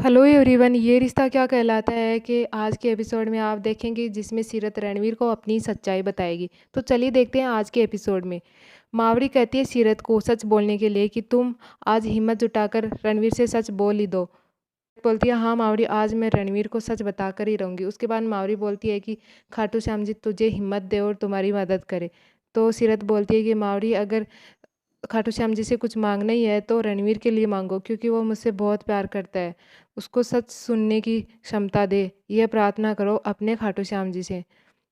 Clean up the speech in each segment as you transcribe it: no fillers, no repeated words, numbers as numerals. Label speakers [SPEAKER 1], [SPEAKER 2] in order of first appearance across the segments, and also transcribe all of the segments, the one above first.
[SPEAKER 1] Hello everyone, ये रिश्ता क्या कहलाता है कि आज के एपिसोड में आप देखेंगे जिसमें सीरत रणवीर को अपनी सच्चाई बताएगी। तो चलिए देखते हैं आज के एपिसोड में। मावरी कहती है सीरत को सच बोलने के लिए कि तुम आज हिम्मत जुटाकर रणवीर से सच बोल ही दो। बोलती है हाँ मावरी, आज मैं रणवीर को सच बताकर ही रहूँगी। उसके बाद मावरी बोलती है कि खाटू श्याम जी तुझे हिम्मत दे और तुम्हारी मदद करे। तो सीरत बोलती है कि मावरी, अगर खाटू श्याम जी से कुछ मांगना ही है तो रणवीर के लिए मांगो, क्योंकि वो मुझसे बहुत प्यार करता है। उसको सच सुनने की क्षमता दे, यह प्रार्थना करो अपने खाटू श्याम जी से।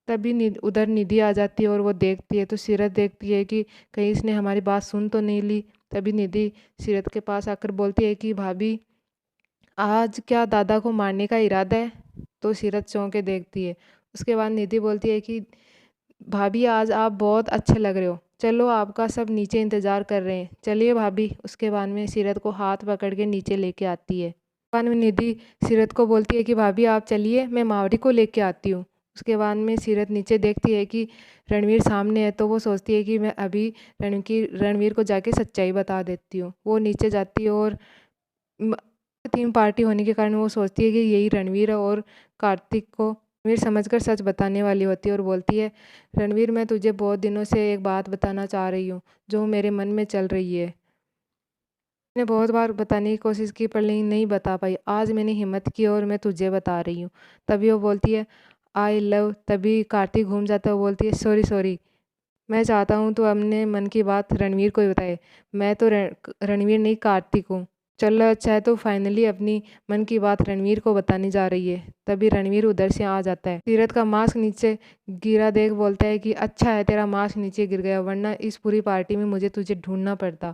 [SPEAKER 1] तभी उधर निधि आ जाती है और वो देखती है तो सीरत देखती है कि कहीं इसने हमारी बात सुन तो नहीं ली। तभी निधि सीरत के पास आकर बोलती है कि भाभी, आज क्या दादा को मारने का इरादा है? तो सीरत चौंक के देखती है। उसके बाद निधि बोलती है कि भाभी, आज आप बहुत अच्छे लग रहे हो, चलो आपका सब नीचे इंतज़ार कर रहे हैं, चलिए भाभी। उसके बाद में सीरत को हाथ पकड़ के नीचे लेके आती है। बाद में निधि सीरत को बोलती है कि भाभी आप चलिए, मैं मावरी को लेके आती हूँ। उसके बाद में सीरत नीचे देखती है कि रणवीर सामने है, तो वो सोचती है कि मैं अभी रणवीर को जाके सच्चाई बता देती हूँ। वो नीचे जाती है और थीम पार्टी होने के कारण वो सोचती है कि यही रणवीर है और कार्तिक को रणवीर समझकर सच बताने वाली होती है और बोलती है, रणवीर मैं तुझे बहुत दिनों से एक बात बताना चाह रही हूँ जो मेरे मन में चल रही है। मैंने बहुत बार बताने की कोशिश की पर नहीं बता पाई। आज मैंने हिम्मत की और मैं तुझे बता रही हूँ। तभी वो बोलती है आई लव। तभी कार्तिक घूम जाता है, वो बोलती है सॉरी सॉरी, मैं चाहता हूँ तो अपने मन की बात रणवीर को ही बताए। मैं तो रणवीर नहीं, कार्तिक हूँ। चलो अच्छा है, तो फाइनली अपनी मन की बात रणवीर को बताने जा रही है। तभी रणवीर उधर से आ जाता है। सीरत का मास्क नीचे गिरा देख बोलता है कि अच्छा है तेरा मास्क नीचे गिर गया, वरना इस पूरी पार्टी में मुझे तुझे ढूंढना पड़ता।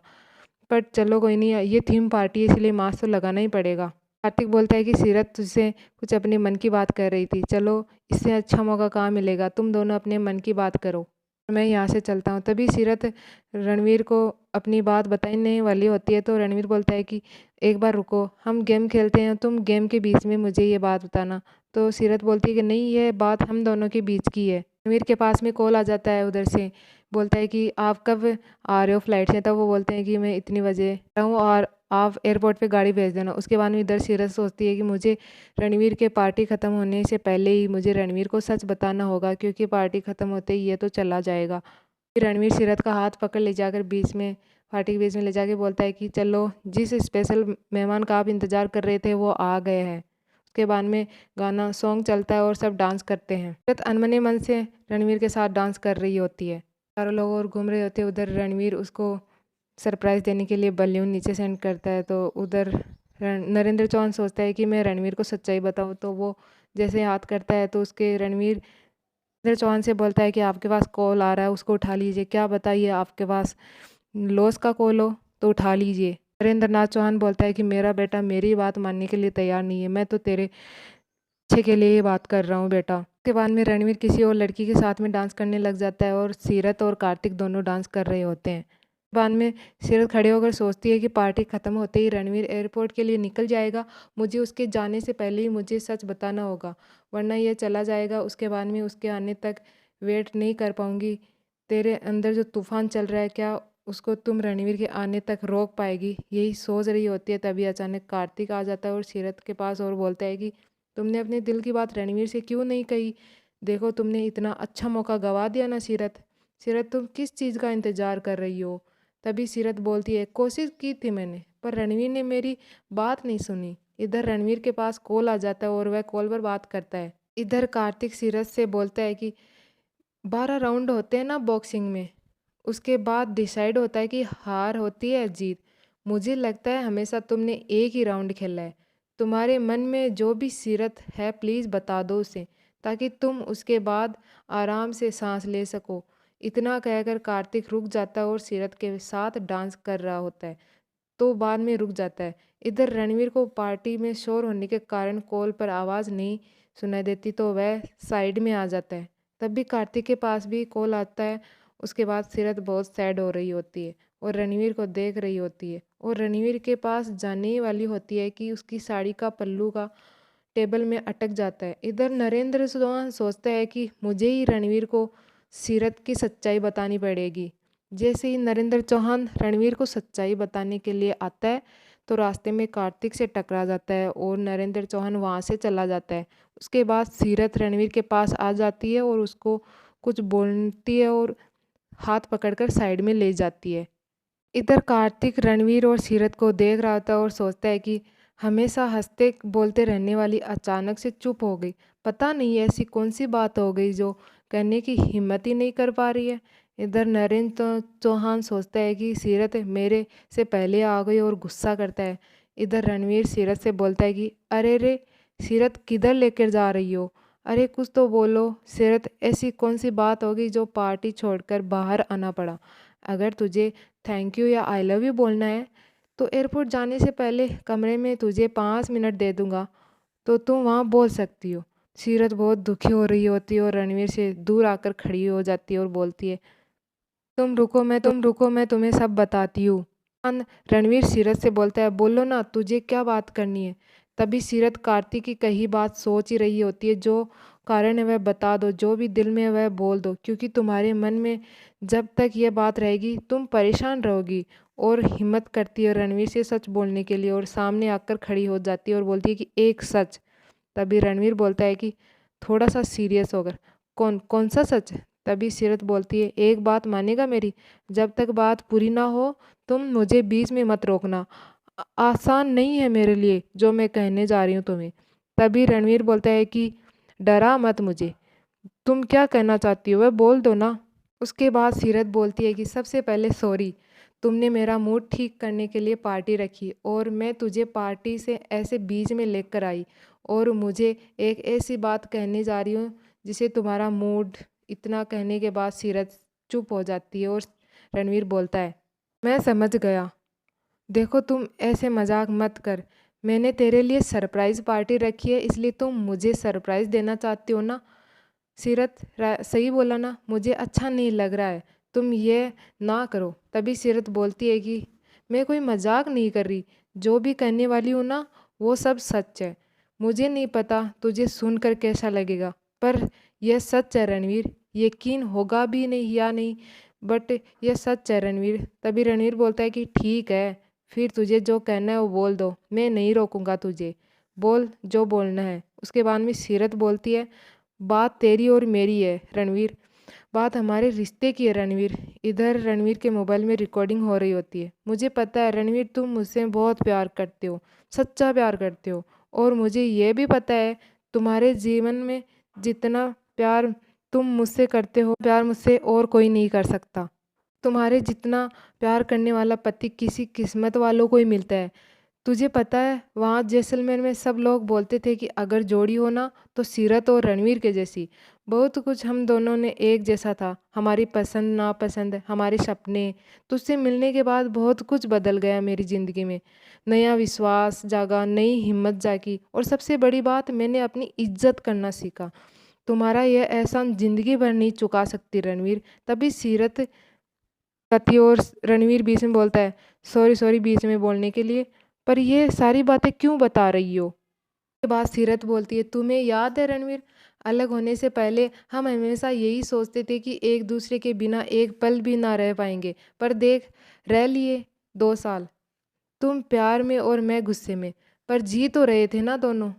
[SPEAKER 1] पर चलो कोई नहीं, ये थीम पार्टी है इसलिए मास्क तो लगाना ही पड़ेगा। कार्तिक बोलता है कि सीरत तुझसे कुछ अपने मन की बात कर रही थी, चलो इससे अच्छा मौका कहाँ मिलेगा, तुम दोनों अपने मन की बात करो, मैं यहाँ से चलता हूँ। तभी सीरत रणवीर को अपनी बात बताने वाली होती है तो रणवीर बोलता है कि एक बार रुको, हम गेम खेलते हैं, तुम गेम के बीच में मुझे ये बात बताना। तो सीरत बोलती है कि नहीं, ये बात हम दोनों के बीच की है। रणवीर के पास में कॉल आ जाता है उधर से, बोलता है कि आप कब आ रहे हो फ्लाइट से? तब वो बोलते हैं कि मैं इतनी बजे हूँ और आप एयरपोर्ट पे गाड़ी भेज देना। उसके बाद में इधर सीरत सोचती है कि मुझे रणवीर के पार्टी ख़त्म होने से पहले ही मुझे रणवीर को सच बताना होगा, क्योंकि पार्टी ख़त्म होते ही ये तो चला जाएगा। फिर रणवीर सीरत का हाथ पकड़ ले जाकर बीच में पार्टी के बीच में ले जाके बोलता है कि चलो, जिस स्पेशल मेहमान का आप इंतज़ार कर रहे थे वो आ गए हैं। उसके बाद में गाना सॉन्ग चलता है और सब डांस करते हैं। सीरत अनमने मन से रणवीर के साथ डांस कर रही होती है। चारों लोग और घूम रहे होते हैं। उधर रणवीर उसको सरप्राइज़ देने के लिए बलून नीचे सेंड करता है, तो उधर नरेंद्र चौहान सोचता है कि मैं रणवीर को सच्चाई बताऊं, तो वो जैसे याद करता है तो उसके रणवीर नरेंद्र चौहान से बोलता है कि आपके पास कॉल आ रहा है, उसको उठा लीजिए। क्या बताइए, आपके पास लॉस का कॉल हो तो उठा लीजिए। नरेंद्र नाथ चौहान बोलता है कि मेरा बेटा मेरी बात मानने के लिए तैयार नहीं है, मैं तो तेरे अच्छे के लिए ये बात कर रहा हूँ बेटा। उसके बाद में रणवीर किसी और लड़की के साथ में डांस करने लग जाता है और सीरत और कार्तिक दोनों डांस कर रहे होते हैं। बाद में सीरत खड़े होकर सोचती है कि पार्टी ख़त्म होते ही रणवीर एयरपोर्ट के लिए निकल जाएगा, मुझे उसके जाने से पहले ही मुझे सच बताना होगा, वरना ये चला जाएगा। उसके बाद में उसके आने तक वेट नहीं कर पाऊँगी। तेरे अंदर जो तूफ़ान चल रहा है, क्या उसको तुम रणवीर के आने तक रोक पाएगी? यही सोच रही होती है। तभी अचानक कार्तिक आ जाता है और सीरत के पास और बोलता है कि तुमने अपने दिल की बात रणवीर से क्यों नहीं कही? देखो, तुमने इतना अच्छा मौका गवा दिया ना सीरत। सीरत, तुम किस चीज़ का इंतज़ार कर रही हो? तभी सीरत बोलती है, कोशिश की थी मैंने, पर रणवीर ने मेरी बात नहीं सुनी। इधर रणवीर के पास कॉल आ जाता है और वह कॉल पर बात करता है। इधर कार्तिक सीरत से बोलता है कि 12 राउंड होते हैं ना बॉक्सिंग में, उसके बाद डिसाइड होता है कि हार होती है जीत। मुझे लगता है हमेशा तुमने एक ही राउंड खेला है। तुम्हारे मन में जो भी सीरत है प्लीज़ बता दो उसे, ताकि तुम उसके बाद आराम से सांस ले सको। इतना कहकर कार्तिक रुक जाता है और सीरत के साथ डांस कर रहा होता है, तो बाद में रुक जाता है। इधर रणवीर को पार्टी में शोर होने के कारण कॉल पर आवाज़ नहीं सुनाई देती, तो वह साइड में आ जाता है। तब भी कार्तिक के पास भी कॉल आता है। उसके बाद सीरत बहुत सैड हो रही होती है और रणवीर को देख रही होती है और रणवीर के पास जाने ही वाली होती है कि उसकी साड़ी का पल्लू का टेबल में अटक जाता है। इधर नरेंद्र चौहान सोचता है कि मुझे ही रणवीर को सीरत की सच्चाई बतानी पड़ेगी। जैसे ही नरेंद्र चौहान रणवीर को सच्चाई बताने के लिए आता है, तो रास्ते में कार्तिक से टकरा जाता है और नरेंद्र चौहान वहाँ से चला जाता है। उसके बाद सीरत रणवीर के पास आ जाती है और उसको कुछ बोलती है और हाथ पकड़कर साइड में ले जाती है। इधर कार्तिक रणवीर और सीरत को देख रहा था और सोचता है कि हमेशा हंसते बोलते रहने वाली अचानक से चुप हो गई। पता नहीं ऐसी कौन सी बात हो गई जो कहने की हिम्मत ही नहीं कर पा रही है। इधर नरेंद्र चौहान सोचता है कि सीरत मेरे से पहले आ गई और गुस्सा करता है। इधर रणवीर सीरत से बोलता है कि अरे रे सीरत किधर लेकर जा रही हो, अरे कुछ तो बोलो सीरत, ऐसी कौन सी बात होगी जो पार्टी छोड़कर बाहर आना पड़ा। अगर तुझे थैंक यू या आई लव यू बोलना है तो एयरपोर्ट जाने से पहले कमरे में तुझे 5 मिनट दे दूंगा तो तुम वहाँ बोल सकती हो। सीरत बहुत दुखी हो रही होती है और रणवीर से दूर आकर खड़ी हो जाती है और बोलती है तुम रुको मैं तुम्हें सब बताती हूँ। रणवीर सीरत से बोलता है बोलो ना तुझे क्या बात करनी है। तभी सीरत कार्तिक की कही बात सोच ही रही होती है, जो कारण है वह बता दो, जो भी दिल में है वह बोल दो, क्योंकि तुम्हारे मन में जब तक यह बात रहेगी तुम परेशान रहोगी। और हिम्मत करती है रणवीर से सच बोलने के लिए और सामने आकर खड़ी हो जाती है और बोलती है कि एक सच। तभी रणवीर बोलता है कि थोड़ा सा सीरियस होकर कौन कौन सा सच। तभी सीरत बोलती है एक बात मानेगा मेरी, जब तक बात पूरी ना हो तुम मुझे बीच में मत रोकना। आसान नहीं है मेरे लिए जो मैं कहने जा रही हूँ तुम्हें। तभी रणवीर बोलता है कि डरा मत मुझे, तुम क्या कहना चाहती हो वह बोल दो ना। उसके बाद सीरत बोलती है कि सबसे पहले सॉरी, तुमने मेरा मूड ठीक करने के लिए पार्टी रखी और मैं तुझे पार्टी से ऐसे बीच में लेकर आई और मुझे एक ऐसी बात कहने जा रही हूँ जिसे तुम्हारा मूड। इतना कहने के बाद सीरत चुप हो जाती है और रणवीर बोलता है मैं समझ गया, देखो तुम ऐसे मजाक मत कर, मैंने तेरे लिए सरप्राइज़ पार्टी रखी है इसलिए तुम मुझे सरप्राइज़ देना चाहती हो ना। सीरत सही बोला ना, मुझे अच्छा नहीं लग रहा है, तुम ये ना करो। तभी सीरत बोलती है कि मैं कोई मजाक नहीं कर रही, जो भी कहने वाली हूँ ना वो सब सच है। मुझे नहीं पता तुझे सुनकर कैसा लगेगा, पर यह सच है रणवीर, यकीन होगा भी नहीं या नहीं, बट यह सच है रणवीर। तभी रणवीर बोलता है कि ठीक है, फिर तुझे जो कहना है वो बोल दो, मैं नहीं रोकूंगा तुझे, बोल जो बोलना है। उसके बाद में सीरत बोलती है बात तेरी और मेरी है रणवीर, बात हमारे रिश्ते की है रणवीर। इधर रणवीर के मोबाइल में रिकॉर्डिंग हो रही होती है। मुझे पता है रणवीर तुम मुझसे बहुत प्यार करते हो, सच्चा प्यार करते हो, और मुझे ये भी पता है तुम्हारे जीवन में जितना प्यार तुम मुझसे करते हो प्यार मुझसे और कोई नहीं कर सकता। तुम्हारे जितना प्यार करने वाला पति किसी किस्मत वालों को ही मिलता है। तुझे पता है वहाँ जैसलमेर में सब लोग बोलते थे कि अगर जोड़ी हो ना तो सीरत और रणवीर के जैसी। बहुत कुछ हम दोनों ने एक जैसा था, हमारी पसंद नापसंद, हमारे सपने। तुझसे मिलने के बाद बहुत कुछ बदल गया मेरी ज़िंदगी में, नया विश्वास जागा, नई हिम्मत जागी, और सबसे बड़ी बात मैंने अपनी इज्जत करना सीखा। तुम्हारा यह एहसान ज़िंदगी भर नहीं चुका सकती रणवीर। तभी सीरत कथी और रणवीर बीच में बोलता है सॉरी सॉरी बीच में बोलने के लिए, पर ये सारी बातें क्यों बता रही हो। के बाद सीरत बोलती है तुम्हें याद है रणवीर, अलग होने से पहले हम हमेशा यही सोचते थे कि एक दूसरे के बिना एक पल भी ना रह पाएंगे, पर देख रह लिए 2 साल, तुम प्यार में और मैं गुस्से में, पर जी तो रहे थे ना दोनों।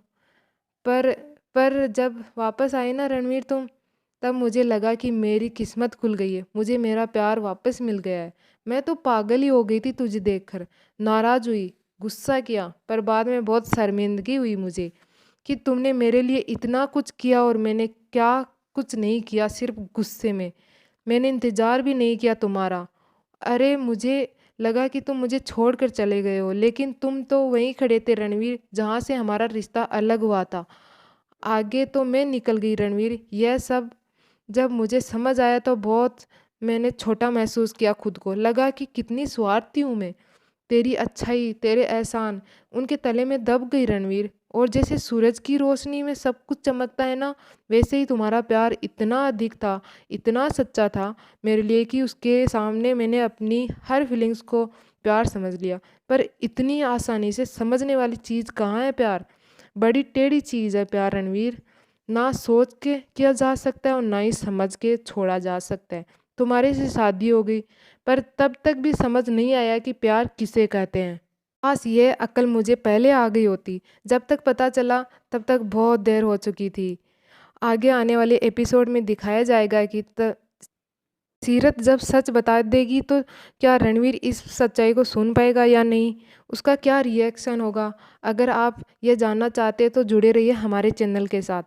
[SPEAKER 1] पर पर जब वापस आए ना रणवीर तुम, तब मुझे लगा कि मेरी किस्मत खुल गई है, मुझे मेरा प्यार वापस मिल गया है। मैं तो पागल ही हो गई थी तुझे देखकर, नाराज़ हुई, गुस्सा किया, पर बाद में बहुत शर्मिंदगी हुई मुझे कि तुमने मेरे लिए इतना कुछ किया और मैंने क्या कुछ नहीं किया, सिर्फ गुस्से में मैंने इंतज़ार भी नहीं किया तुम्हारा। अरे मुझे लगा कि तुम मुझे छोड़कर चले गए हो, लेकिन तुम तो वहीं खड़े थे रणवीर जहाँ से हमारा रिश्ता अलग हुआ था। आगे तो मैं निकल गई रणवीर। यह सब जब मुझे समझ आया तो बहुत मैंने छोटा महसूस किया खुद को, लगा कि कितनी स्वार्थी हूँ मैं। तेरी अच्छाई तेरे एहसान उनके तले में दब गई रणवीर। और जैसे सूरज की रोशनी में सब कुछ चमकता है ना, वैसे ही तुम्हारा प्यार इतना अधिक था, इतना सच्चा था मेरे लिए कि उसके सामने मैंने अपनी हर फीलिंग्स को प्यार समझ लिया। पर इतनी आसानी से समझने वाली चीज़ कहाँ है प्यार, बड़ी टेढ़ी चीज़ है प्यार रणवीर। ना सोच के किया जा सकता है और ना ही समझ के छोड़ा जा सकता है। तुम्हारे से शादी हो गई, पर तब तक भी समझ नहीं आया कि प्यार किसे कहते हैं। काश ये अक्ल मुझे पहले आ गई होती। जब तक पता चला तब तक बहुत देर हो चुकी थी। आगे आने वाले एपिसोड में दिखाया जाएगा कि सीरत जब सच बता देगी तो क्या रणवीर इस सच्चाई को सुन पाएगा या नहीं? उसका क्या रिएक्शन होगा? अगर आप ये जानना चाहते हैं तो जुड़े रहिए हमारे चैनल के साथ।